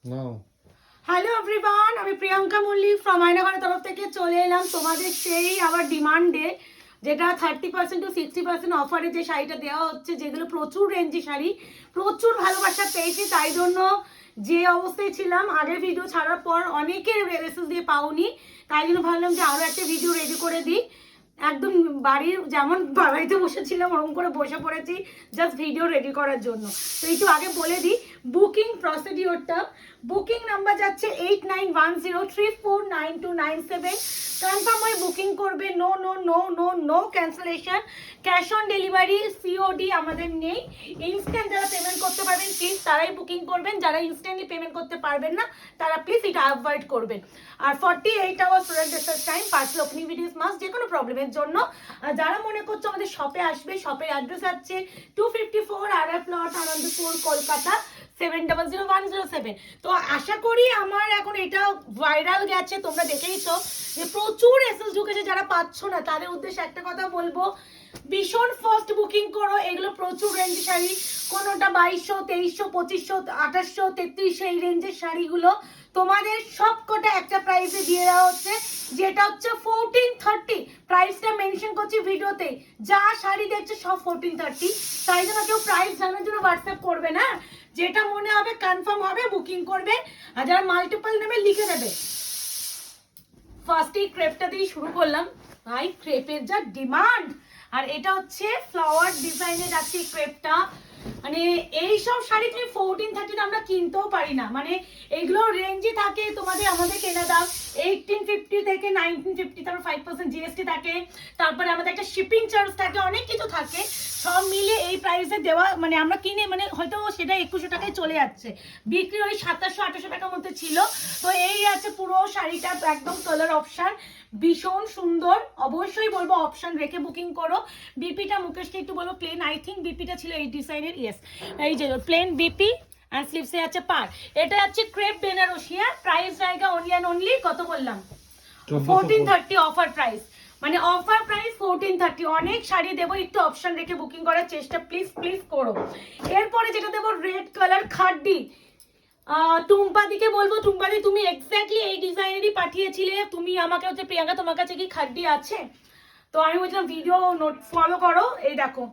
নাও। Hello everyone, আমি Priyanka Mallick from আয়নাঘরের তরফ থেকে চলে এলাম তোমাদের সেই আবার ডিমান্ডে, যেটা 30% টু 60% অফারে যে শাড়িটা দেওয়া হচ্ছে, যেগুলো প্রচুর রেঞ্জি শাড়ি, প্রচুর ভালোবাসা পেয়েছি। তাই জন্য যে অবস্থায় ছিলাম আগের ভিডিও ছাড়ার পর অনেকের মেসেজ দিয়ে পাওনি, তাই জন্য ভাবলাম যে আরও একটা ভিডিও রেডি করে দিই। একদম বাড়ির যেমন বাড়িতে বসেছিলাম ওরকম করে বসে পড়েছি জাস্ট ভিডিও রেডি করার জন্য। তো একটু আগে বলে দিই বুকিং প্রসিডিওরটা। বুকিং নাম্বার যাচ্ছে 8910349297। কনফার্ম হয়ে বুকিং করবে, no no no no no cancellation. Cash on delivery COD আমাদের নেই। ইনস্ট্যান্ট যারা পেমেন্ট করতে পারবেন প্লিজ তারাই বুকিং করবেন, যারা ইনস্ট্যান্টলি পেমেন্ট করতে পারবেন না তারা প্লিজ এটা অ্যাভয়েড করবেন। আর 48 hours product dispatch time, parcel opening videos must যে কোনো প্রবলেমের জন্য। যারা মনে করছো আমাদের শপে আসবে, শপের অ্যাড্রেস আছে 254 RF প্লট, আনন্দপুর, কলকাতা 700107। তো আশা করি আমার এখন এটা ভাইরাল গেছে, তোমরা দেখেইছো যে প্রচুর এসএস ঢুকেছে। যারা পাচ্ছ না তাদের উদ্দেশ্যে একটা কথা বলবো, ভীষণ ফার্স্ট বুকিং করো। এগুলো প্রচুর রেঞ্জ শাড়ি, কোনোটা 2200, 2300, 2500, 2800, 3300 এই রেঞ্জের শাড়িগুলো তোমাদের সব কটা একটা প্রাইসে দিয়ে দেওয়া হচ্ছে, যেটা হচ্ছে 1430। প্রাইসটা মেনশন করছি ভিডিওতে, যা শাড়ি দেখছো সব 1430। তাই জন্য কেউ প্রাইস জানার জন্য হোয়াটসঅ্যাপ করবে না, যেটা মনে হবে কনফার্ম হবে বুকিং করবে। আর যারা মাল্টিপল নেবে লিখে দেবে। ফার্স্টে ক্রেপটা দিয়ে শুরু করলাম, ভাই ক্রেপের যা ডিমান্ড। আর এটা হচ্ছে ফ্লাওয়ার ডিজাইনে যাচ্ছে ক্রেপটা। মানে এইসব শাড়ি তুমি 1430 আমরা কিনতেও পারি না, মানে এইগুলো রেঞ্জে থাকে তোমাদের আমাদের কেনা দাম 1850 থেকে 1950, তারপর 5% জিএসটি থাকে, তারপরে আমাদের একটা শিপিং চার্জ থাকে, অনেক কিছু থাকে। সব মিলে এই প্রাইসে দেওয়া, মানে আমরা কিনে মানে হয়তো সেটা 2100 টাকায় চলে যাচ্ছে, বিক্রি ওই 2700-2800 টাকার মধ্যে ছিল। তো এই আছে পুরো শাড়িটা, একদম কালার অপশন, ভীষণ সুন্দর। অবশ্যই বলবো অপশন রেখে বুকিং করো। বিপিটা মুকেশকে একটু বলবো প্লেন, আই থিঙ্ক বিপিটা ছিল এই ডিজাইনের, ইয়েস এই যে প্লেন বিপি অ্যান্ড স্লিভসে আছে পার। এটা আছে ক্রেপ বেনারসিয়া, প্রাইস জায়গা অনলি অ্যান্ড অনলি কত বললাম 1430 অফার প্রাইস, মানে অফার প্রাইস 1430। অনেক শাড়ি দেবো, একটু অপশন রেখে বুকিং করার চেষ্টা প্লিজ প্লিজ করো। এরপরে যেটা দেবো রেড কালার খাড্ডি, টুম্পাদিকে বলবো, টুম্পাদি তুমি এক্স্যাক্টলি এই ডিজাইনেরই পাঠিয়েছিলে, তুমি আমাকে হচ্ছে প্রিয়াঙ্কা তোমার কাছে কি খাড্ডি আছে? তো আমি বলছিলাম ভিডিও নোট ফলো করো। এই দেখো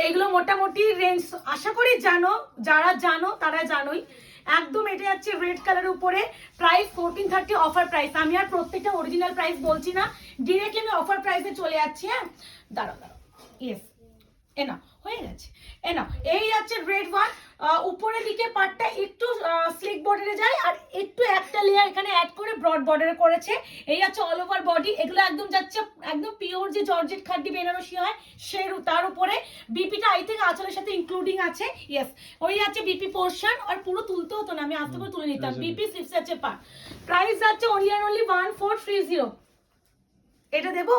এইগুলো মোটামুটি রেঞ্জ আশা করি জানো, যারা জানো তারা জানোই। একদম এটা যাচ্ছে রেড কালার উপরে, প্রাইস 1430 অফার প্রাইস। আমি আর প্রত্যেকটা অরিজিনাল প্রাইস বলছি না, ডিরেক্টলি আমি অফার প্রাইসে চলে যাচ্ছি। হ্যাঁ দাঁড়াও দাঁড়াও, ইয়েস এনা হয়ে গেছে। এনা এই আছে রেড ওয়ান। উপরের দিকে পার্টটা একটু স্লিক বর্ডারে যায়, আর একটু একটা লেয়ার এখানে অ্যাড করে ব্রড বর্ডারে করেছে। এই আছে অল ওভার বডি। এগুলো একদম যাচ্ছে একদম পিওর যে জর্জেট খাড্ডি বেনারসি হয় সেরু, তার উপরে বিপিটা আই থিঙ্ক আঁচলের সাথে ইনক্লুডিং আছে, ইয়েস ওই আছে বিপি পোর্শন। আর পুরো তুলতে হতো না, আমি আস্তে করে তুলে নিতাম। বিপি স্লিপস আছে পার, প্রাইস যাচ্ছে অনলি অ্যান্ড অনলি 1430। এটা দেবো,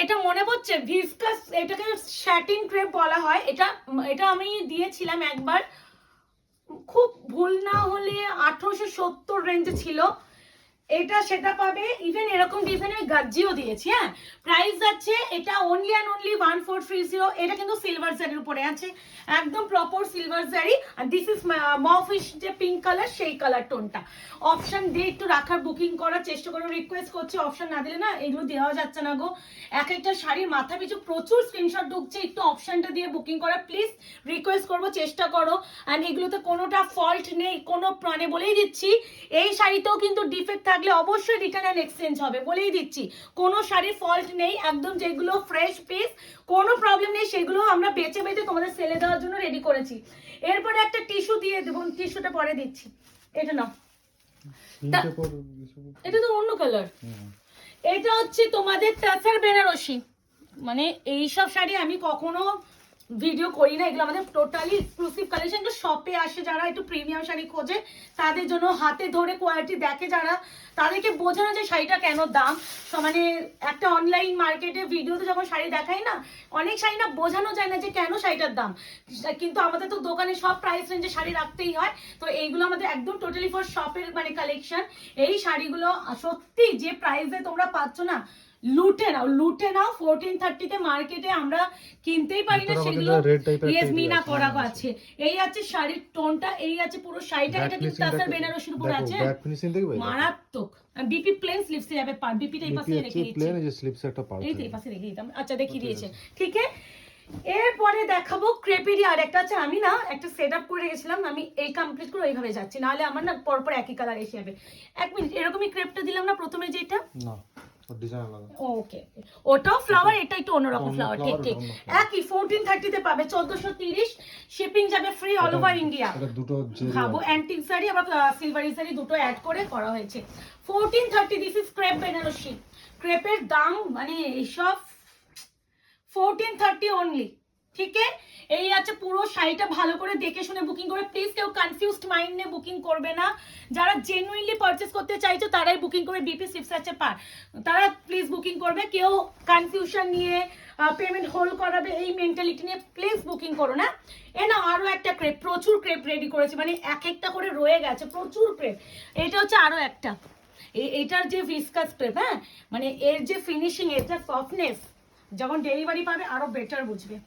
এটা মনে পড়ছে ভিসকাস, এটাকে স্যাটিন ক্রেপ বলা হয়। এটা এটা আমি দিয়েছিলাম একবার, খুব ভুল না হলে 1870 রেঞ্জে ছিল। এটা সেটা পাবে, ইভেন এরকম ডিজাইনের গাজ্জিও দিয়েছি। হ্যাঁ প্রাইস যাচ্ছে এটা অনলি অ্যান্ড অনলি 1430। এটা কিন্তু সিলভার জারির উপরে আছে, একদম প্রপার সিলভার জারি। আর দিস ইজ মফিশ যে পিঙ্ক কালার, সেই কালার টোনটা। অপশন দিয়ে একটু রাখার বুকিং করার চেষ্টা করো, রিকোয়েস্ট করছি। অপশন না দিলে না এগুলো দেওয়া যাচ্ছে না গো। এক একটা শাড়ির মাথা পিছু প্রচুর স্ক্রিনশট ঢুকছে, একটু অপশনটা দিয়ে বুকিং করা প্লিজ রিকোয়েস্ট করবো, চেষ্টা করো। অ্যান্ড এগুলোতে কোনোটা ফল্ট নেই, কোনো প্রাণে বলেই দিচ্ছি এই শাড়িতেও কিন্তু ডিফেক্ট থাকলে অবশ্যই রিটার্ন অ্যান্ড এক্সচেঞ্জ হবে, বলেই দিচ্ছি। কোনো শাড়ির ফল্ট নেই, একদম যেগুলো ফ্রেশ পিস, কোনো প্রবলেম নেই, সেগুলো আমরা বেছে বেছে তোমাদের সেলে দেওয়ার জন্য রেডি করেছি। এরপরে একটা টিস্যু দিয়ে দেবো, টিস্যুটা পরে দিচ্ছি। এটা নাও, এটা তো অন্য কালার। এটা হচ্ছে তোমাদের তাসার বেনারসি, মানে এইসব শাড়ি আমি কখনো ভিডিও করি না, এগুলো আমাদের টোটালি এক্সক্লুসিভ কালেকশন। তো শপে আসে যারা একটু প্রিমিয়াম শাড়ি খোঁজে তাদের জন্য, হাতে ধরে কোয়ালিটি দেখে যারা, তাদেরকে বোঝানো যে শাড়িটা কেন দাম। মানে একটা অনলাইন মার্কেটে ভিডিওতে যখন শাড়ি দেখায় না, অনেক শাড়ি না বোঝানো যায় না যে কেন শাড়িটার দাম, কিন্তু আমাদের তো দোকানে সব প্রাইস রেঞ্জে শাড়ি রাখতেই হয়। তো এইগুলো আমাদের একদম টোটালি ফর শপের মানে কালেকশন। এই শাড়িগুলো সত্যি যে প্রাইসে তোমরা পাচ্ছ না, লুটে নাও 1430 তে মার্কেটে আমরা কিনতেই পারি না সেগুলো। ইয়েস মিনা করা আছে। এই আছে শাড়ির টোনটা, এই আছে পুরো শাড়িটা, এটা কিন্তু তাসার বেনারসির উপর আছে, মারাত্মক। বিপি প্লেন স্লিভসে যাবে, পার বিপিটা এই পাশে রেখে দিয়েছি, প্লেন এই যে স্লিভসে একটা পার এই পাশে রেখে দিতাম। আচ্ছা দেখিয়ে দিয়েছে, ঠিক আছে। এরপরে দেখাবো ক্রেপেরই আর একটা আছে। আমি না একটা সেট আপ করে রেখেছিলাম, আমি এই কমপ্লিট করে ওইভাবে যাচ্ছি, নাহলে আমার না পরপর একই কালার এসে যাবে। এক মিনিট, এরকমই ক্রেপটা দিলাম না প্রথমে যেটা, না ডিজাইন আলাদা, ওকে ওটাও ফ্লাওয়ার, এটা একটু অন্যরকম ফ্লাওয়ার, ঠিক ঠিক একই 1430 তে পাবে, 1430, শিপিং যাবে ফ্রি অল ওভার ইন্ডিয়া। এটা দুটো ভাবো অ্যান্টিক শাড়ি আবার সিলভারি শাড়ি দুটো অ্যাড করে করা হয়েছে। 1430, দিস ইজ ক্রেপ বেনারসি। ক্রেপের দাম মানে এইসব 1430 অনলি, ঠিক আছে। এই আছে পুরো শাড়িটা, ভালো করে দেখে শুনে বুকিং করে, প্লিজ কেউ কনফিউজড মাইন্ড নিয়ে বুকিং করবে না। যারা জেনুইনলি পারচেজ করতে চাইছো তারাই বুকিং করে, বিপি সিপস আছে পার, তারা প্লিজ বুকিং করবে। কেউ কনফিউশন নিয়ে পেমেন্ট হোল্ড করাবে এই মেন্টালিটি নিয়ে প্লিজ বুকিং করো না। এ না আরো একটা ক্রেপ, প্রচুর ক্রেপ রেডি করেছি, মানে এক একটা করে রয়ে গেছে প্রচুর ক্রেপ। এটা হচ্ছে আরো একটা, এটার যে ভিসকাস ক্রেপ, হ্যাঁ মানে এর যে ফিনিশিং, এটা সফটনেস, যখন ডেলিভারি পাবে আরো বেটার বুঝবে।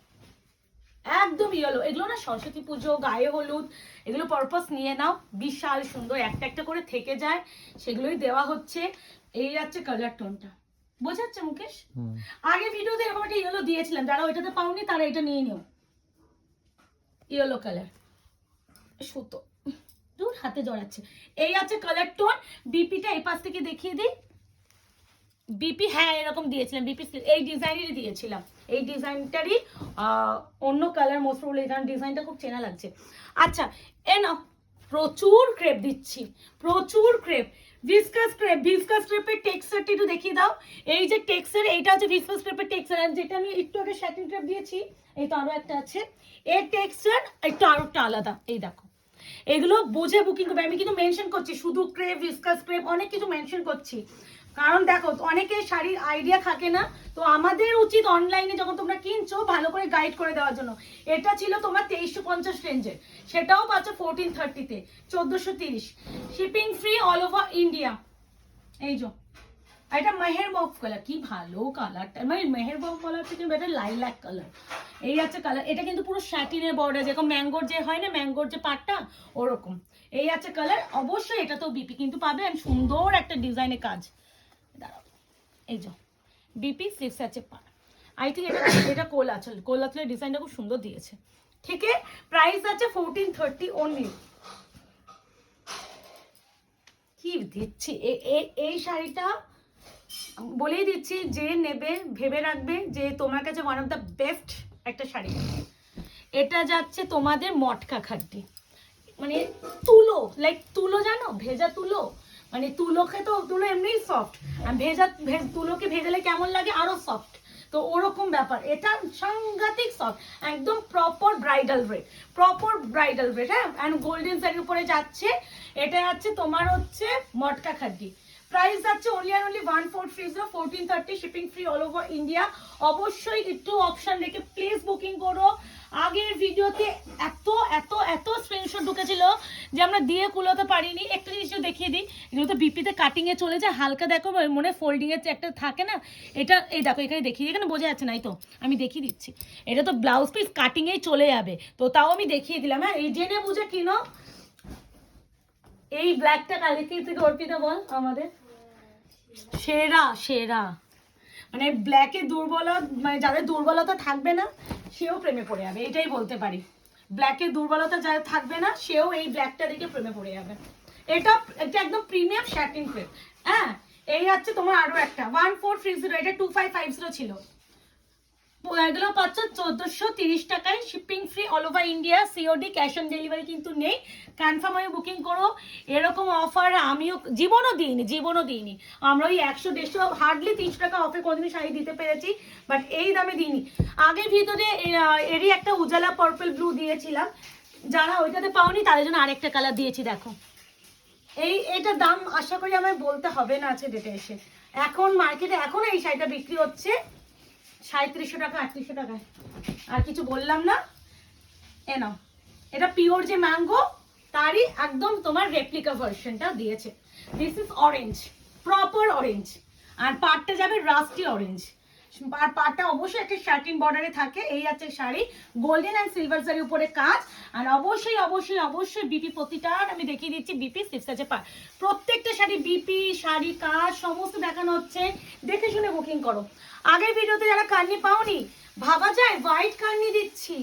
একদম ইয়েলো, এগুলো না সরস্বতী পুজো, গায়ে হলুদ, এগুলো পারপাস নিয়ে নাও, বিশাল সুন্দর একটা একটা করে থেকে যায়, সেগুলোই দেওয়া হচ্ছে। এই যাচ্ছে কালার টোনটা, বোঝাচ্ছে মুকেশ? আগে ভিডিওতে এরকম একটা ইয়েলো দিয়েছিলাম, যারা ওইটাতে পাওনি তারা এটা নিয়ে নিও, ইয়েলো কালার সুতো, দূর হাতে জড়াচ্ছে। এই আছে কালার টোন। বিপিটা এই পাশ থেকে দেখিয়ে দিই, বিপি হ্যাঁ এরকম দিয়েছিলাম, বিপি এই ডিজাইনেরই দিয়েছিলাম, এই ডিজাইনটারই অন্য কালার মোস্ট প্রবলি, কারণ ডিজাইনটা খুব চেনা লাগছে। আচ্ছা এ না প্রচুর ক্রেপ দিচ্ছি, প্রচুর ক্রেপ, ভিসকাস ক্রেপ, ভিসকাস ক্রেপের টেক্সচারটা একটু দেখিয়ে দাও। এই যে টেক্সচার, এইটা হচ্ছে ভিসকাস ক্রেপের টেক্সচার, আর যেটা আমি একটু আগে স্যাটিন ক্রেপ দিয়েছি, এই তো আরো একটা আছে, এর টেক্সচার একটু আরো একটা আলাদা। এই দেখো এগুলো বুঝে বুকিং করবে, আমি কিন্তু মেনশন করছি শুধু ক্রেপ, ভিসকাস ক্রেপ, অনেক কিছু মেনশন করছি, কারণ দেখো অনেকে শাড়ির আইডিয়া থাকে না, তো আমাদের উচিত অনলাইনে যখন তোমরা কিনছো ভালো করে গাইড করে দেওয়ার জন্য। এটা ছিল তোমার 2350 রেঞ্জের, সেটাও পাচ্ছ 1430 তে, 1430, shipping free all over India. এই যে এটা মেহেরবব কালার, কি ভালো কালারটা, মানে মেহেরবব কালার থেকে বেটার লাইল্যাক কালার। এই আছে কালার, এটা কিন্তু পুরো স্যাটিনের বর্ডার, যেরকম ম্যাঙ্গোর যে হয় না, ম্যাঙ্গোর যে পাটটা ওরকম। এই আছে কালার, অবশ্যই এটা তো বিপি কিন্তু পাবে, আর সুন্দর একটা ডিজাইনের কাজ। এই যে বিপি সিক্স আছে পার, আই থিঙ্ক এটা কোলাচলের ডিজাইনটা খুব সুন্দর দিয়েছে, ঠিক আছে। প্রাইস আছে 1430 অনলি। কি দিচ্ছি এই শাড়িটা বলেই দিচ্ছি, যে নেবে ভেবে রাখবে যে তোমার কাছে ওয়ান অফ দ্য বেস্ট একটা শাড়ি। এটা যাচ্ছে তোমাদের মটকা খাড্ডি, মানে তুলো, লাইক তুলো জানো, ভেজা তুলো, মানে তুলোকে তো তুলো এমনিই সফট, আর তুলোকে ভেজালে কেমন লাগে আরো সফট, তো ওরকম ব্যাপার। এটা সাংঘাতিক সফট, একদম প্রপার ব্রাইডাল রেড, হ্যাঁ, অ্যান্ড গোল্ডেন শাড়ির উপরে যাচ্ছে। এটা যাচ্ছে তোমার হচ্ছে মটকা খাড্ডি, প্রাইস যাচ্ছে অনলি আর only 1430, 1430, shipping free all over India. অবশ্যই একটু অপশন রেখে প্লিজ বুকিং করো। আগের ভিডিওতে এত এত এত স্ক্রিনশট ঢুকেছিল যে আমরা দিয়ে কুলোতে পারিনি। একটা জিনিস দেখিয়ে দিই, এগুলো তো বিপিতে কাটিংয়ে চলে যায়, হালকা দেখো মনে ফোল্ডিংয়ের একটা থাকে না, এটা এই দেখো এখানে দেখিয়ে, এখানে বোঝা যাচ্ছে না, এই তো আমি দেখিয়ে দিচ্ছি, এটা তো ব্লাউজ পিস কাটিংয়েই চলে যাবে, তো তাও আমি দেখিয়ে দিলাম। হ্যাঁ, এই জেনে বুঝে কিনো। এই ব্ল্যাকটা কালকে থেকে অর্পিতা বল আমাদের সেরা, মানে ব্ল্যাকে মানে যাদের দুর্বলতা থাকবে না সেও প্রেমে পড়ে যাবে, এটাই বলতে পারি। ব্ল্যাকের দুর্বলতা যাদের থাকবে না সেও এই ব্ল্যাকটা দেখে প্রেমে পড়ে যাবে। এটা একদম প্রিমিয়াম শ্যাটিন ক্রেপ। হ্যাঁ, এই হচ্ছে তোমার আরো একটা 1430, এটা 2550 ছিল, এগুলো পাচ্ছ 1430 টাকায়, shipping free all over India, COD, cash on delivery কিন্তু নেই, কনফার্ম হয়ে বুকিং করো। এরকম অফার আমিও জীবনও দিইনি, আমরা ওই 100-150 হার্ডলি 300 টাকা অফে কোনদিন শাড়ি দিতে পেরেছি, বাট এই দামে দিইনি। আগের ভিতরে এরই একটা উজালা পার্পল ব্লু দিয়েছিলাম, যারা ওইটাতে পাওনি তাদের জন্য আরেকটা কালার দিয়েছি, দেখো এটা দাম আশা করি আমায় বলতে হবে না আছে ডেটে এসে। এখন মার্কেটে এখন এই শাড়িটা বিক্রি হচ্ছে 3700 টাকা, 3800 টাকায়, আর কিছু বললাম না। এ নাও, এটা পিওর যে ম্যাঙ্গো তারই একদম তোমার রেপ্লিকা ভার্সনটা দিয়েছে। This is orange, proper orange, আর পাড়টা যাবে রাস্টি অরেঞ্জ, আর পাড়টা অবশ্যই একটা শার্টিন বর্ডারে থাকে। এই আছে শাড়ি, গোল্ডেন অ্যান্ড সিলভার শাড়ির উপরে কাজ। আর অবশ্যই অবশ্যই অবশ্যই বিপি, প্রতিটার আমি দেখিয়ে দিচ্ছি বিপি স্লিপস আছে পাড়, প্রত্যেকটা শাড়ি বিপি শাড়ি কাজ সমস্ত দেখানো হচ্ছে, দেখে শুনে বুকিং করো। আগের ভিডিওতে যারা কার্নি পাওনি, ভাবা যায় হোয়াইট কার্নি দিচ্ছি,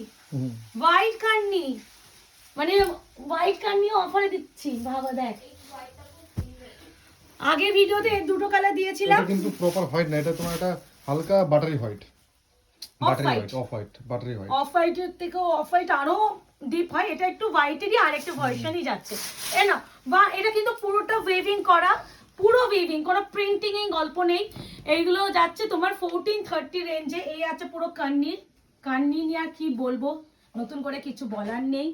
হোয়াইট কার্নি মানে হোয়াইট কার্নি অফারে দিচ্ছি, ভাবা দেখ। আগের ভিডিওতে দুটো কালার দিয়েছিলাম, এটা কিন্তু প্রপার হোয়াইট না, এটা তোমার একটা হালকা buttery white, buttery white, off white, buttery white. Of হোয়াইটের থেকেও অফ হোয়াইট আরো ডিপ হয়, এটা একটু হোয়াইটেরই আরেকটা ভার্সনই যাচ্ছে। এ না বা এটা কিন্তু পুরোটা ওয়েভিং করা, পুরো ওয়েভিং, কোনো প্রিন্টিং এর গল্প নেই। এইগুলো যাচ্ছে তোমার 1430 রেঞ্জে। এই আছে পুরো কান্নি, কান্নি নিয়ে আর কি বলবো, নতুন করে কিছু বলার নেই।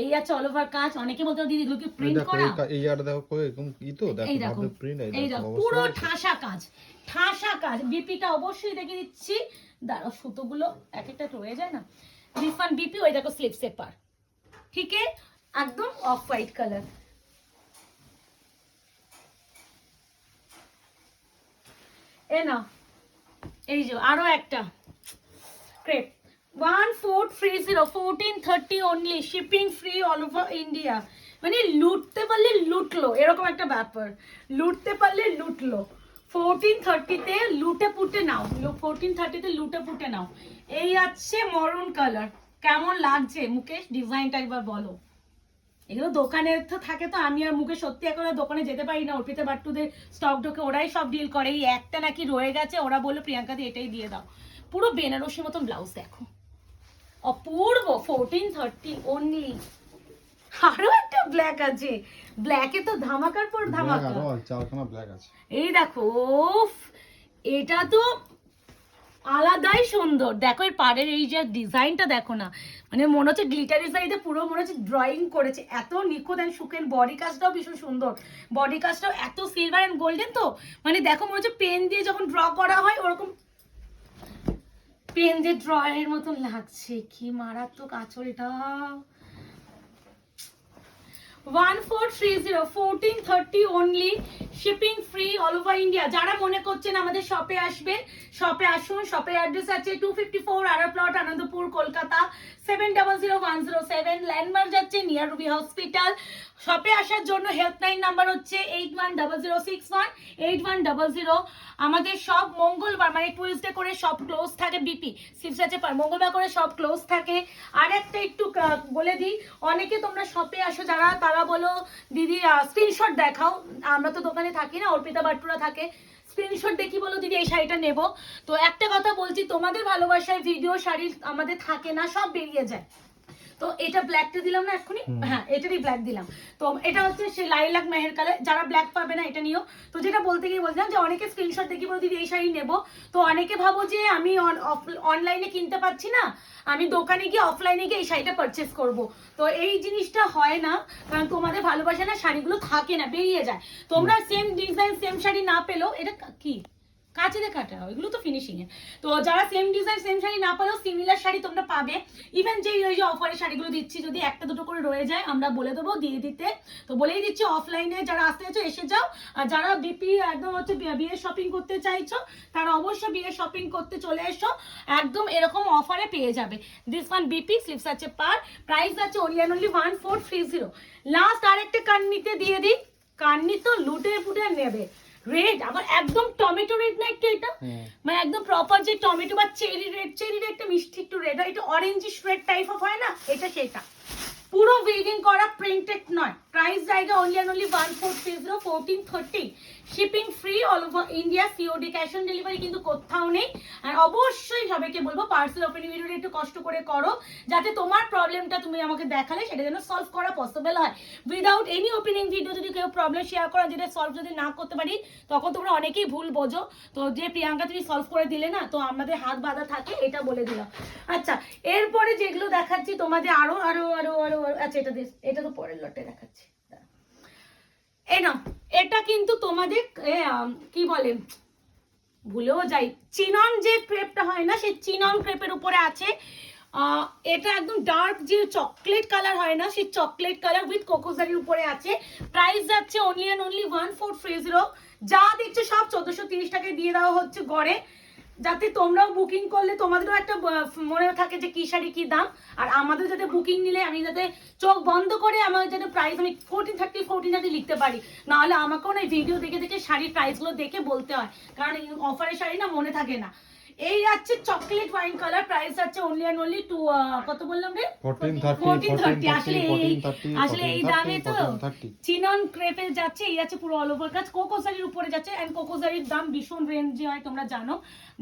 এই আছে অল ওভার কাজ। অনেকে বলতো দিদি এগুলো কি প্রিন্ট করা, এই আর দেখো এরকম ই তো দেখো ভাবে প্রিন্ট, এই দেখো পুরো ঠাসা কাজ, ঠাসা কাজ। বিপিটা অবশ্যই দেখিয়ে দিচ্ছি, দাঁড়াও সুতোগুলো এক একটা রয়ে যায় না। দিস ওয়ান বিপি, ওই দেখো স্লিপ সেপার, ঠিক আছে, একদম অফ হোয়াইট কালার। এ না এই যে আরো একটা crepe 1430, 1430 only, shipping free all over India. মানে লুটতে পারলে লুটলো, এরকম একটা ব্যাপার, লুটতে পারলে লুটলো। 1430-তে লুটে পুটে নাও, 1430-তে লুটে পুটে নাও। এই আছে মরুন কালার, কেমন লাগছে মুকেশ ডিজাইনটা একবার বলো। এগুলো দোকানে তো থাকে, তো আমি আর মুখে সত্যি এখন দোকানে যেতে পারি না, অর্পিতা বাট্টুদের স্টক ঢোকে, ওরাই সব ডিল করে। এই একটা নাকি রয়ে গেছে, ওরা বললো প্রিয়াঙ্কাদি এটাই দিয়ে দাও। পুরো বেনারসির মতন ব্লাউজ দেখো, অপূর্ব। 1430 অনলি। আরো একটা ব্ল্যাক আছে, ব্ল্যাকে তো ধামাকার পর ধামাকা, চারখানা ব্ল্যাক আছে। এই দেখো এটা তো আলাদাই সুন্দর। দেখো এর পাড়ের এই যে ডিজাইনটা দেখো না, মানে মনে হচ্ছে গ্লিটার ডিজাইনটা পুরো মনে হচ্ছে ড্রয়িং করেছে, এত নিখুঁত অ্যান্ড সুকেন। বডি কাজটাও ভীষণ সুন্দর, বডি কাজটাও এত সিলভার অ্যান্ড গোল্ডেন, তো মানে দেখো মনে হচ্ছে পেন দিয়ে যখন ড্র করা হয় ওরকম পেন দিয়ে ড্রয়ের মতন লাগছে। কি মারাত্মক আঁচলটা। 1430, 1430 only, shipping free all over India. যারা মনে করছেন আমাদের শপে আসবেন, শপে আসুন। শপের অ্যাড্রেস আছে 254 আরা প্লট, আনন্দপুর, কলকাতা 700107। ল্যান্ডমার্ক যাচ্ছে নিয়ার রুবি হসপিটাল। শপে আসার জন্য হেল্পলাইন নাম্বার হচ্ছে 8100618100। আমাদের সব মঙ্গলবার মানে টুইসডে করে সব ক্লোজ থাকে, বিপি সিপস আছে পার মঙ্গলবার করে সব ক্লোজ থাকে। আর একটা একটু বলে দিই, অনেকে তোমরা শপে আসো যারা, তারা বলো দিদি স্ক্রিনশট দেখাও। আমরা তো দোকানে থাকি না, অর্পিতা বাট্টুরা থাকে, স্ক্রিনশট দেখি বলো দিদি এই শাড়িটা নেব। তো একটা কথা বলছি, তোমাদের ভালোবাসায় ভিডিও শাড়ি আমাদের থাকে না, সব বেরিয়ে যায়। তো এটা ব্ল্যাকটা দিলাম না এক্ষুনি, হ্যাঁ এটারই ব্ল্যাক দিলাম। তো এটা হচ্ছে সে লাইলাক মেহের কালার, যারা ব্ল্যাক পাবে না এটা নিও। তো যেটা বলতে গিয়ে বলছিলাম যে অনেকে স্ক্রিনশট দেখি বলো দিদি এই শাড়ি নেবো। তো অনেকে ভাবো যে আমি অনলাইনে কিনতে পারছি না, আমি দোকানে গিয়ে অফলাইনে গিয়ে এই শাড়িটা পারচেস করব। তো এই জিনিসটা হয় না, কারণ তোমাদের ভালোবাসা না শাড়িগুলো থাকে না, বেরিয়ে যায়। তোমরা সেম ডিজাইন সেম শাড়ি না পেলেও, এটা কি কাঁচিতে কাটা, ওইগুলো তো ফিনিশিং এ। তো যারা সেম ডিজাইন সেম শাড়ি না পারেও সিমিলার শাড়ি তোমরা পাবে। ইভেন যে ওই যে অফারের শাড়িগুলো দিচ্ছি, যদি একটা দুটো করে রয়ে যায় আমরা বলে দেবো দিয়ে দিতে। তো বলেই দিচ্ছি অফলাইনে যারা আসতে চাইছো এসে যাও, আর যারা বিপি একদম হচ্ছে বিয়ের শপিং করতে চাইছো তারা অবশ্যই বিয়ের শপিং করতে চলে এসো, একদম এরকম অফারে পেয়ে যাবে। দিস ওয়ান বিপি স্লিপস আছে পার, প্রাইস আছে অনলি 1430। লাস্ট আরেকটা কান্নিতে দিয়ে দিই, কান্নি তো লুটে পুটে নেবে। রেড আবার একদম টমেটো রেড না একটু, এটা মানে একদম প্রপার যে টমেটো বা চেরি রেড, চেরি রেডটা মিষ্টি একটু রেড হয়, এটা অরেঞ্জিশ রেড টাইপ অফ হয় না, এটা সেটা। পুরো উইভিং করা, প্রিন্টেড নয়। প্রাইস জায়গা only 1430, 1430, shipping free all over India, COD cash on delivery কিন্তু কোথাও নেই। আর অবশ্যই সবাইকে বলবো পার্সেল ওপেনিং ভিডিওটা একটু কষ্ট করে করো, যাতে তোমার প্রবলেমটা তুমি আমাকে দেখালে সেটা যেন সলভ করা পসিবল হয়। উইদাউট এনি ওপেনিং ভিডিও যদি কেউ প্রবলেম শেয়ার করা, যেটা সলভ যদি না করতে পারি তখন তোমরা অনেকেই ভুল বোঝো। তো যে প্রিয়াঙ্কা তুমি সলভ করে দিলে না, তো আমাদের হাত বাঁধা থাকে, এটা বলে দিলাম। আচ্ছা এরপরে যেগুলো দেখাচ্ছি তোমাদের আরো আরো আরো আরো আচ্ছা এটা তো পরের লটে দেখাচ্ছি। এই না এটা কিন্তু তোমাদের কি বলে ভুলেও যাই, চিনন যে ক্রেপটা হয় না, সেই চিনন ক্রেপের উপরে আছে। এটা একদম ডার্ক যে চকলেট কালার হয় না, সেই চকলেট কালার উইথ কোকোজারির উপরে আছে। প্রাইস যাচ্ছে অনলি 1430। যা দেখছো সব 1430 টাকায় দিয়ে দেওয়া হচ্ছে গড়ে, যাতে তোমরাও বুকিং করলে তোমাদেরও একটা মনে থাকে যে কি শাড়ি কি দাম, আর আমাদের যাতে বুকিং নিলে আমি যাতে চোখ বন্ধ করে আমার যাতে প্রাইস আমি 1430 লিখতে পারি, নাহলে আমাকেও না ভিডিও দেখে দেখে শাড়ির প্রাইসগুলো দেখে বলতে হয়, কারণ অফারের শাড়ি না মনে থাকে না। এই যাচ্ছে চকলেট ওয়াইন কালার, প্রাইস আছে অনলি অ্যান্ড অনলি কত বললাম রে 1430। আসলে এই দামে তো চিনন ক্রেপে যাচ্ছে, এই যাচ্ছে পুরো অল ওভার কাজ, কোকো শাড়ির উপরে যাচ্ছে, এন্ড কোকো শাড়ির দাম ভীষণ রেঞ্জে হয় তোমরা জানো।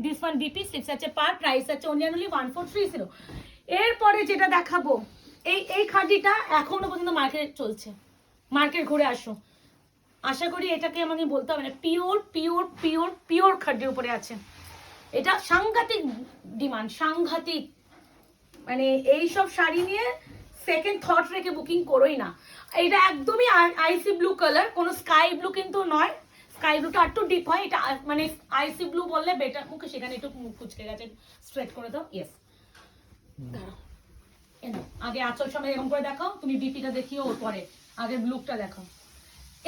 দিস ওয়ান বিপি স্লিপস আছে পার, প্রাইস আছে অনলি অ্যান্ড অনলি 1430। এরপরে যেটা দেখাবো, এই খাদিটা এখনো পর্যন্ত মার্কেট চলছে, মার্কেট ঘুরে আসো, আশা করি এটাকে আমাকে বলতে হবে না, পিওর পিওর পিওর পিওর খাদির উপরে আছে। এটা সাংঘাতিক ডিমান্ড, সাংঘাতিক, মানে এই সব শাড়ি নিয়ে সেকেন্ড থট রেখে বুকিং করোই না। এটা একদমই আইসি ব্লু কালার, কোনো স্কাই ব্লু কিন্তু নয়, স্কাই ব্লুটা একটু ডিপ হয়, এটা মানে আইসি ব্লু বললে বেটার। মুখে সেখানে একটু মুখ কুচকে গেছে, স্ট্রেট করে দাও। ইয়েস, আগে আঁচল সময় এরকম করে দেখাও, তুমি বিপিটা দেখিও ওর পরে, আগে ব্লুকটা দেখাও।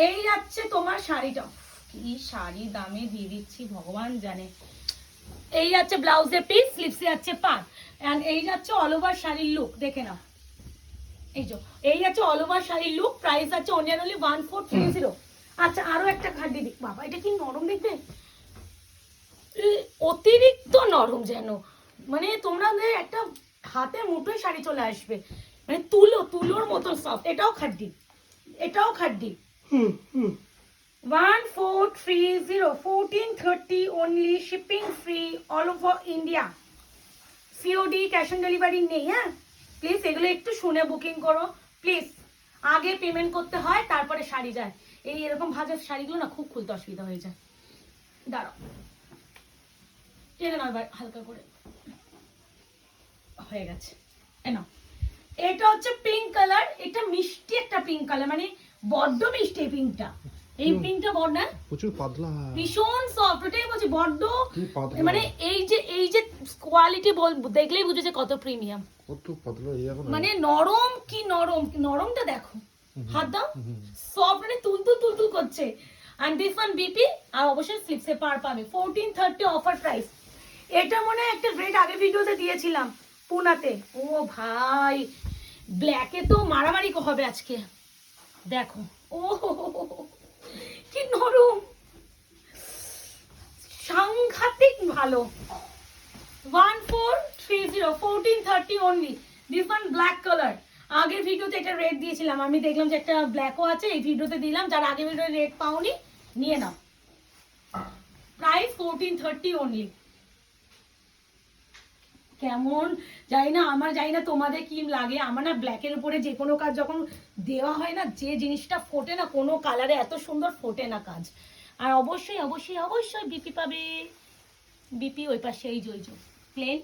এই যাচ্ছে তোমার শাড়িটা, কি শাড়ি দামে দিয়ে দিচ্ছি ভগবান জানে। এই যাচ্ছে ব্লাউজের পিস, স্লিভসে যাচ্ছে পার, এন্ড এই যাচ্ছে অল ওভার শাড়ির লুক, দেখে নাও। এই যাচ্ছে অল ওভার শাড়ির লুক, প্রাইস আছে অনলি অ্যান্ড অনলি 1430। আচ্ছা আরো একটা খাড্ডি দিক, বাবা এটা কি নরম দেখবে, অতিরিক্ত নরম, যেন মানে তোমরা একটা হাতে মুঠোয় শাড়ি চলে আসবে, মানে তুলোর মতো সফট। এটাও খাড্ডি, এটাও খাড্ডি। 1430, 1430 only, shipping free all over India, COD cash on delivery নেই। হ্যাঁ প্লিজ এগুলো একটু শুনে বুকিং করো প্লিজ, আগে পেমেন্ট করতে হয় তারপরে শাড়ি যায়। এই এরকম ভাজা শাড়িগুলো না খুব খুলতে অসুবিধা হয়ে যায়। দাঁড়াও টেনে নাও এবার হালকা করে, হয়ে গেছে। এটা হচ্ছে পিঙ্ক কালার, এটা মিষ্টি একটা পিঙ্ক কালার, মানে বড্ড মিষ্টি এই পিঙ্কটা, এই পিঙ্কটা বড় না প্রচুর পাতলা, ভীষণ সফট, ওটাই বলছি বড্ড মানে এই যে কোয়ালিটি দেখলেই বুঝেছে কত প্রিমিয়াম, কত পাতলা, মানে নরম, কি নরম, নরমটা দেখো, হাত দাও, সফট, মানে তুলতুল করছে। এন্ড দিস ওয়ান বিপি, আর অবশ্যই স্লিপসে পার পাবে 1430 অফার প্রাইস। এটা মনে হয় একটা রেট আগে ভিডিওতে দিয়েছিলাম পুনাতে, ও ভাই ব্ল্যাকে তো মারামারি হবে আজকে, দেখো ও কি নরম, সাংঘাতিক ভালো। 1430, 1430 only, this one black colour. আগের ভিডিওতে এটা রেট দিয়েছিলাম, আমি দেখলাম যে একটা ব্ল্যাকও আছে, এই ভিডিওতে দিলাম, যারা আগের ভিডিওতে রেট পাওনি নিয়ে নাও, প্রাইস 1430 অনলি। কেমন জানি না, আমার জানি না তোমাদের কি লাগে, আমার না ব্ল্যাকের উপরে যে কোনো কাজ যখন দেওয়া হয় না, যে জিনিসটা ফোটে না, কোনো কালারে এত সুন্দর ফোটে না কাজ। আর অবশ্যই অবশ্যই অবশ্যই বিপি পাবে, বিপি ওই পাশে, এই যে প্লেন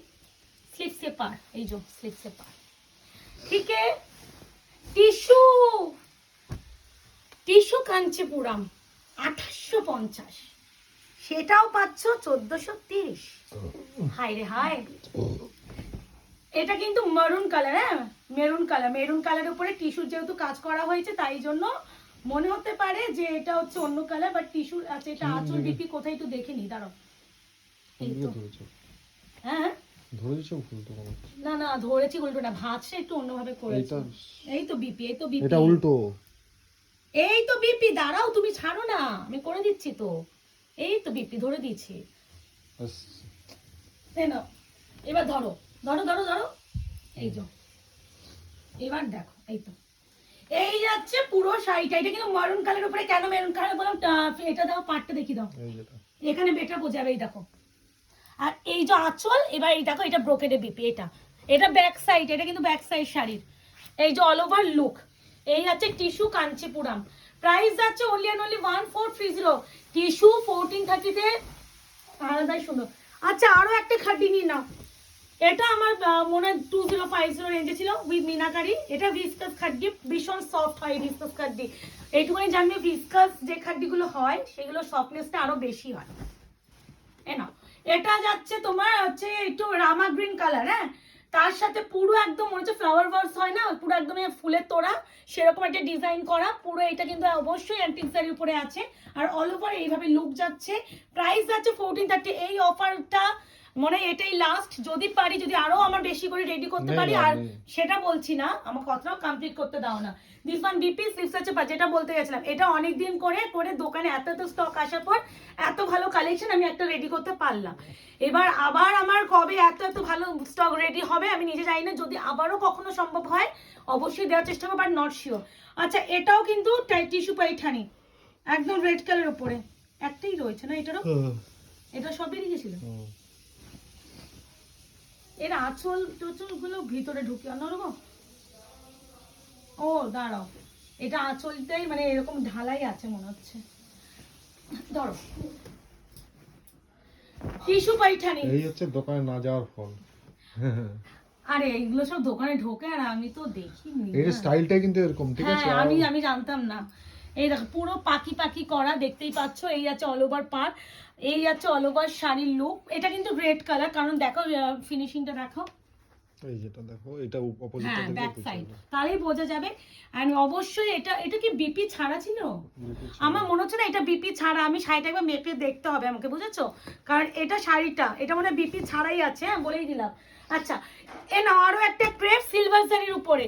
স্লিপসে পার, এই যে স্লিপসে পার, ঠিক আছে। টিস্যু কাঞ্চিপুরম 2850, সেটাও পাচ্ছ 1430। হায় রে হায়, এটা কিন্তু মেরুন কালার, হ্যাঁ মেরুন কালারের উপরে টিস্যুর যেহেতু কাজ করা হয়েছে, তাই জন্য মনে হতে পারে যে এটা হচ্ছে অন্য কালার, বাট টিস্যু আছে। এটা আঁচল বিপি কোথায় একটু দেখে নি, দাঁড়াও, এই তো হ্যাঁ ধরেছো উল্টো, না ধরেছি উল্টো না, ভাঁজটা একটু অন্যভাবে করেছি। এই তো বিপি, এটা উল্টো, এই তো বিপি, দাঁড়াও তুমি ছাড়ো না, আমি করে দিচ্ছি তো, এই তো বিপি ধরে দিচ্ছি। এবার ধরো, এই যে এবার দেখো, এই তো এই যাচ্ছে পুরো শাড়িটা। এটা কিন্তু মেরুন কালারের উপরে, কেন মেরুন কালার বললাম, এটা দাও, পাটটা দেখি দাও, এখানে বেটার বোঝাবে। এই দেখো, আর এই যে আঁচল, এবার এই দেখো, এটা ব্রোকেডে বিপি, এটা ব্যাক সাইড, এটা কিন্তু ব্যাক সাইড শাড়ির, এই যে অল ওভার লুক। এই যাচ্ছে টিস্যু কাঞ্চিপুরম, প্রাইস যাচ্ছে অনলি অ্যান্ড অনলি 1430, টিস্যু 1430 তে আলাদাই সুন্দর। আচ্ছা আরো একটা খাড্ডি নিয়ে নাও, এটা আমার মনে হয় 2050 রেঞ্জে ছিল, উইথ মিনাকারি। এটা ভিসকাস খাড্ডি, ভীষণ সফট হয় ভিসকাস খাড্ডি, এইটুকুনি জানবে। ভিসকাস যে খাড্ডিগুলো হয় সেগুলো সফটনেসটা আরো বেশি হয়। এটা যাচ্ছে তোমার হচ্ছে একটু রামা গ্রিন কালার, হ্যাঁ তার সাথে পুরো একদম মনে হচ্ছে ফ্লাওয়ার ভার্স হয় না, পুরো একদম ফুলের তোড়া সেরকম একটা ডিজাইন করা পুরো। এটা কিন্তু অবশ্যই অ্যান্টিক শাড়ির উপরে আছে, আর অল ওভার এইভাবে লুক যাচ্ছে। প্রাইস যাচ্ছে 1430। এই অফারটা মনে হয় এটাই লাস্ট, যদি পারি, যদি আরো আমার বেশি করে রেডি করতে পারি, আর সেটা বলছি না, আমার কথাটাও কমপ্লিট করতে দাও না। দিস ওয়ান বিপি স্লিভস আছে, যেটা বলতে গেছিলাম, এটা অনেক দিন করে করে দোকানে এত এত স্টক আসার পর এত ভালো কালেকশন আমি একটা রেডি করতে পারলাম। এবার আবার আমার কবে এত এত ভালো স্টক রেডি হবে আমি নিজে জানি না, যদি আবারও কখনো সম্ভব হয় অবশ্যই দেওয়ার চেষ্টা করবো, বাট নট শিওর। আচ্ছা, এটাও কিন্তু টিস্যু পাইঠানি, একদম রেড কালার উপরে, একটাই রয়েছে না এটারও, এটা সবই লিখেছিল। এর আঁচল টোচল গুলো ভিতরে ঢুকে অন্যরকম। ও দাঁড়াও, এটা আঁচলটাই মানে এরকম ঢালাই আছে মনে হচ্ছে। ধরো টিস্যু পাইঠানি, এই হচ্ছে দোকানে না যাওয়ার ফল। আরে এইগুলো সব দোকানে ঢোকে আর আমি তো দেখিনি। এই স্টাইলটা কিন্তু এরকম, ঠিক আছে? হ্যাঁ, আমি জানতাম না। এই দেখো পুরো পাখি পাখি করা, দেখতেই পাচ্ছ। এই আছে অল ওভার পার, এই আছে অল ওভার শাড়ির লুক। এটা কিন্তু রেড কালার, কারণ দেখো ফিনিশিংটা দেখো, এই যেটা দেখো, এটা অপোজিট, হ্যাঁ ব্যাক সাইড, তাহলেই বোঝা যাবে। এন্ড অবশ্যই এটা কি বিপি ছাড়া ছিল? আমার মনে হচ্ছে না এটা বিপি ছাড়া, আমি শাড়িটা একবার মেপে দেখতে হবে আমাকে, বুঝেছো? কারণ এটা শাড়িটা এটা মনে হয় বিপি ছাড়াই আছে, হ্যাঁ বলেই দিলাম। আচ্ছা, না আরো একটা ক্রেপ সিলভার শাড়ির উপরে,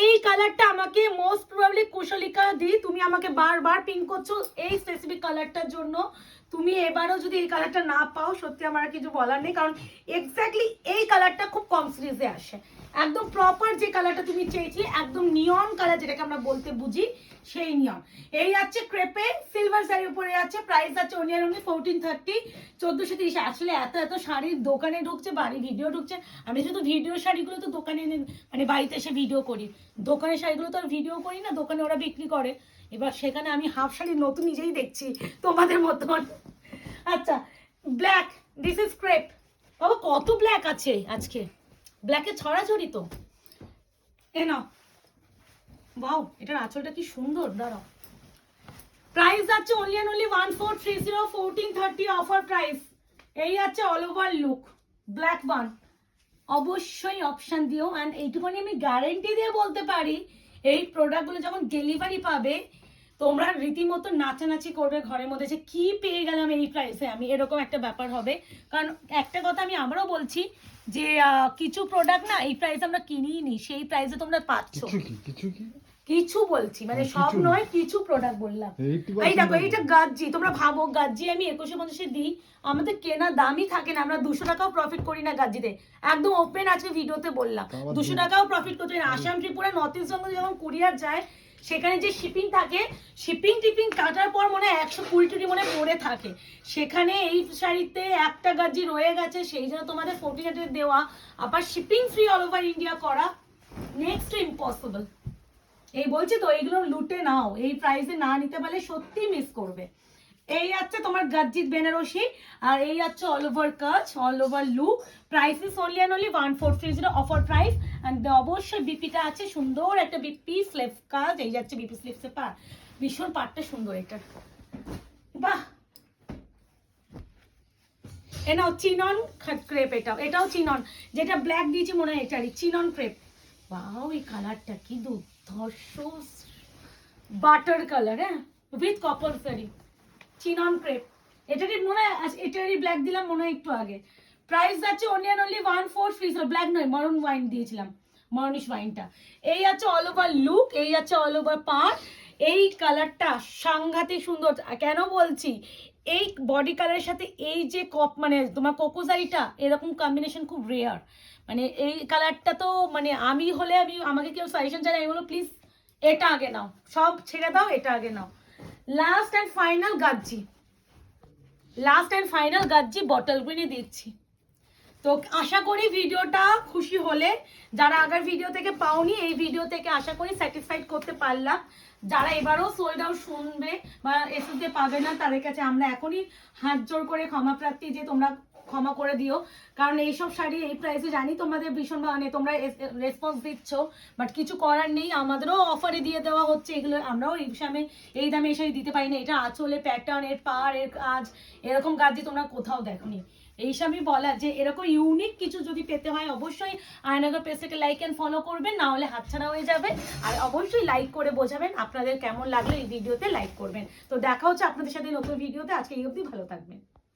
এই কালারটা আমাকে মোস্ট প্রবাবলি কুশলিকা দি, তুমি আমাকে বারবার পিং করছো এই স্পেসিফিক কালারটার জন্য। তুমি এবারও যদি এই কালারটা না পাও, সত্যি আমার আর কিছু বলার নেই, কারণ এক্স্যাক্টলি এই কালারটা খুব কম সিরিজে আসে। একদম প্রপার যে কালারটা তুমি চেয়েছিলে, একদম নিয়ন কালার যেটাকে আমরা বলতে বুঝি, সেই নিয়ন। এই আছে ক্রেপে সিলভার শাড়ির উপরে আছে, প্রাইস আছে অনলি 1430, 1430। আসলে এত এত শাড়ির দোকানে ঢুকছে, বাড়ি ভিডিও ঢুকছে। আমি শুধু ভিডিও শাড়িগুলো তো দোকানে মানে বাড়িতে এসে ভিডিও করি, দোকানের শাড়িগুলো তো আর ভিডিও করি না, দোকানে ওরা বিক্রি করে। এবার সেখানে আমি হাফ শাড়ি নতুন নিজেই দেখছি তোমাদের মতন। আচ্ছা, ব্ল্যাক, দিস ইজ ক্রেপ। বাবা কত ব্ল্যাক আছে আজকে, ব্ল্যাকে ছড়াছড়ি তো। এ নাও, বাও এটার আঁচলটা কি সুন্দর, দাঁড়াও। প্রাইস আছে অনলি 1430, 1430 অফার প্রাইস। এই আছে all over look, black one. অবশ্যই অপশন দিও, অ্যান্ড এইটুখানি আমি গ্যারেন্টি দিয়ে বলতে পারি, এই প্রোডাক্টগুলো যখন ডেলিভারি পাবে তোমরা রীতিমতো নাচানাচি করবে ঘরের মধ্যে, যে কি পেয়ে গেলাম এই প্রাইসে আমি, এরকম একটা ব্যাপার হবে। কারণ একটা কথা আমি আবারও বলছি যে কিছু প্রোডাক্ট না এই প্রাইসে আমরা কিনিই নি, সেই প্রাইসে তোমরা পাচ্ছ। কিছু বলছি মানে সব নয়, কিছু প্রোডাক্ট বললাম। এই দেখো, এইটা গাজ্জি, তোমরা ভাবো গাজ্জি আমি 2150 দিই, আমাদের কেনা দামই থাকে না, আমরা 200 টাকাও প্রফিট করি না গাজ্জিতে, একদম ওপেন আজকে ভিডিওতে বললাম। 200 টাকাও প্রফিট করতে না। আসাম ত্রিপুরা নর্থ ইস্ট বেঙ্গল যখন কুরিয়ার যায়, সেখানে যে শিপিং থাকে, শিপিং টিপিং কাটার পর মনে হয় 120 মনে পড়ে থাকে, সেখানে এই শাড়িতে একটা গাজ্জি রয়ে গেছে, সেই জন্য তোমাদের 1400 দেওয়া, আবার shipping free all over India করা, নেক্সট টু ইম্পসিবল। এই বলছি তো, এইগুলো লুটে নাও, এই প্রাইসে না নিতে পারলে সত্যি মিস করবে। এই আছে তোমার গাজ্জিত বেনারসি, আর এই আছে অল ওভার কাজ, all over look. Price is only 1430 offer price. And অবশ্যই বিপিটা আছে, সুন্দর একটা বিপি স্লিভ কাজ, এই যাচ্ছে বিপি স্লিভসের পার, ভীষণ পাটটা সুন্দর এটা, বাহ। এ নাও চিনন ক্রেপ, এটাও চিনন, যেটা ব্ল্যাক দিয়েছি মনে হয় এটারই চিনন ক্রেপ। বাও, এই কালারটা কি দুর্ধর্ষ বাটার কালার, হ্যাঁ উইথ কপার সারি, চিনন ক্রেপ। এটারই মনে হয়, এটারই ব্ল্যাক দিলাম মনে হয় একটু আগে। প্রাইস যাচ্ছে অনলি 1430, ব্ল্যাক নয় মারুন ওয়াইন দিয়েছিলাম, মারুনিশ ওয়াইনটা। এই আছে অল ওভার লুক, এই আছে অল ওভার পার। এই কালারটা সাংঘাতিক সুন্দর, কেন বলছি, এই বডি কালারের সাথে এই যে মানে তোমার কোকোজারিটা, এরকম কম্বিনেশন খুব রেয়ার। মানে এই কালারটা তো মানে আমি হলে আমাকে কেউ সাজেশন চাই, আমি বলো প্লিজ এটা আগে নাও, সব ছেড়ে দাও, এটা আগে নাও। লাস্ট অ্যান্ড ফাইনাল গাজ্জি, লাস্ট অ্যান্ড ফাইনাল গাজ্জি বটল গ্রিনে দিচ্ছি। তো আশা করি ভিডিওটা খুশি হলে, যারা আগের ভিডিও থেকে পাওনি, এই ভিডিও থেকে আশা করি স্যাটিসফাইড করতে পারলাম। যারা এবারও সোল্ড আউট শুনবে বা এসএসতে পাবে না, তাদের কাছে আমরা এখনই হাত জোর করে ক্ষমা প্রার্থী, যে তোমরা ক্ষমা করে দিও। কারণ এইসব শাড়ি এই প্রাইসে জানি তোমাদের ভীষণ মানে তোমরা রেসপন্স দিচ্ছ, বাট কিছু করার নেই, আমাদেরও অফারে দিয়ে দেওয়া হচ্ছে এগুলো, আমরাও এই দামে এই শাড়ি দিতে পারি না। এটা আঁচলে প্যাটার্ন, এর পার, এর কাজ, এরকম কাজ যে তোমরা কোথাও দেখোনি। এইসবই বলার যে এরকম ইউনিক কিছু যদি পেতে হয় অবশ্যই আয়নাগর পেজটাকে লাইক অ্যান্ড ফলো করবেন, না হলে হাতছাড়া হয়ে যাবে। আর অবশ্যই লাইক করে বোঝাবেন আপনাদের কেমন লাগলো এই ভিডিওতে, লাইক করবেন। তো দেখা হচ্ছে আপনাদের সাথে নতুন ভিডিওতে, আজকে এই অবধি, ভালো থাকবেন।